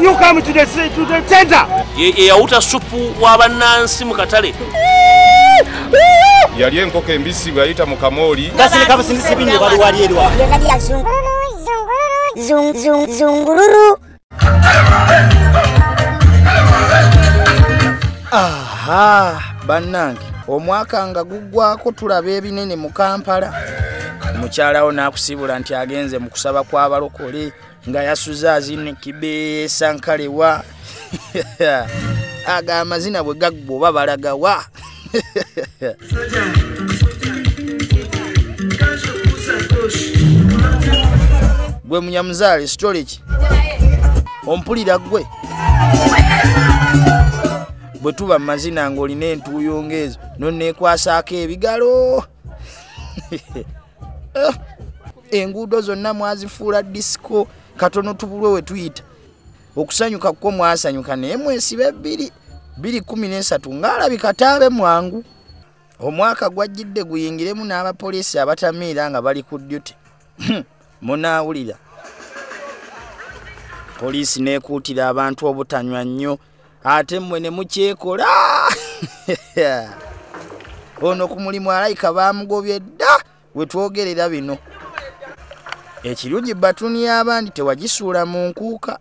You come to the center. Ye yawuta supu w'abannansi mu katale. Yali enkoko embisi ngayita mu kamoli. Gasine kabasindise binyo bali wali erwa. Byonna bya zungururu. Aha, bannange, omwaka nga guggwako tulaba ebinene mu Kampala. Mukyalawo n'akusibula nti agenze mu kusaba kw'abalokole nga yasuza azine kibeesa nkalewa. Aga amazina bwe gaggwa oba balagawa. Gwe munyamuzaale storage ompulira gwe bwe tuba mazina ng'olina entuyongeezo nonneekwasaako ebigalo. Enguudo zonna mwazifuula disco katono tubulwe we tuyita okusanyuka kwo mwasanyuka naye mwesibe 2013 ng'alabika taabe mwangu. Omwaka gwajjidde guyingiremu n'abapoliisi abatamiira nga bali ku duty. Munaawulira poliisi neekuutira abantu obutanywa nnyo ate mmwe ne mukyekola. Ono ku mulimu alayika baamugobye dda we twogerera bino. Ekirungi batuni y'abandi tewagisuula mu nkuuka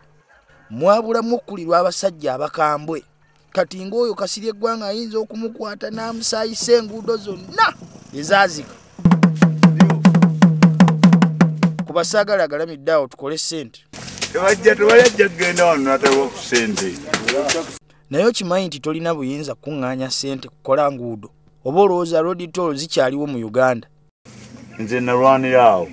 mwabulamu okkulirwa abasajja abakambwe. Kati ng'oyo Kasirye eggwanga ayinza okumukwata n'amusaayisa enguudo zonna ezaazika. Kuba saagala agalamidde awo tukole ssente. Tewajja kugenda wano n'atawa ku ssente. Naye okimanyi nti tolina buyinza kuŋŋaanya ssente kukola nguudo oba olowooza road toll zikyaliwo mu Uganda? Nze nalwanira awo.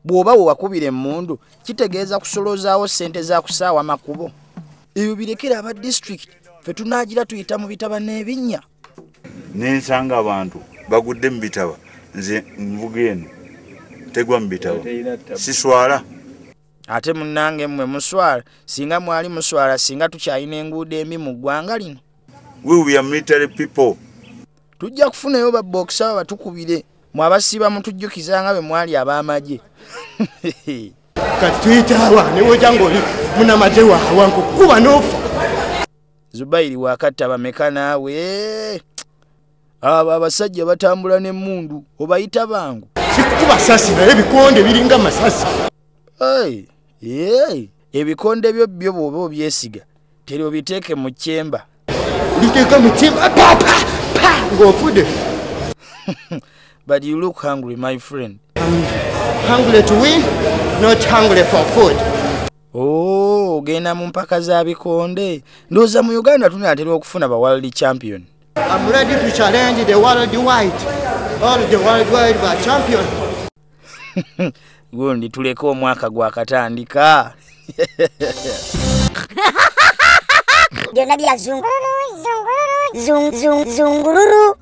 Bw'oba we wakubira emmundu kitegeeza kusolozaawo ssente za kusaawa makubo. Ebyo birekera aba district ffe tunaagira tuyita mu bitaba n'ebinnya. Nensanga abantu bagudde mu bitaba nze nvuga eno tegwa mu bitaba siswala. Ate munnange mmwe muswala singa mwali muswala singa tukyalina enguudo embi mu ggwanga lino. We are military people. Tujja kufunayo babbokisa batukubire mwe abasiba mutujjukiza nga bwe mwali ab'amagye. Kati tuyitawa ne wojja ng'oli munamagye waawe nkukuba n'ofa. Zubairi wakatta bameka naawe? Abo abasajja batambula n'emmundu obayita bangu. Sikukuba sasi naye ebikonde biringa masasi. Ebikonde byo bw'oba obyesiga teri obiteeke mu kyemba. Biteeka mu kyemba papa ng'ofudde. But you look hungry, my friend. Hungry to win, not hungry for food. Oh, ogenda mu mpaka za bikonde. Ndowooza mu Uganda tunaatera okufuna ba world champion. I'm ready to challenge the worldwide. All the worldwide ba champion. Gundi tuleke omwaka gwakatandika. Byonna bya zungururu.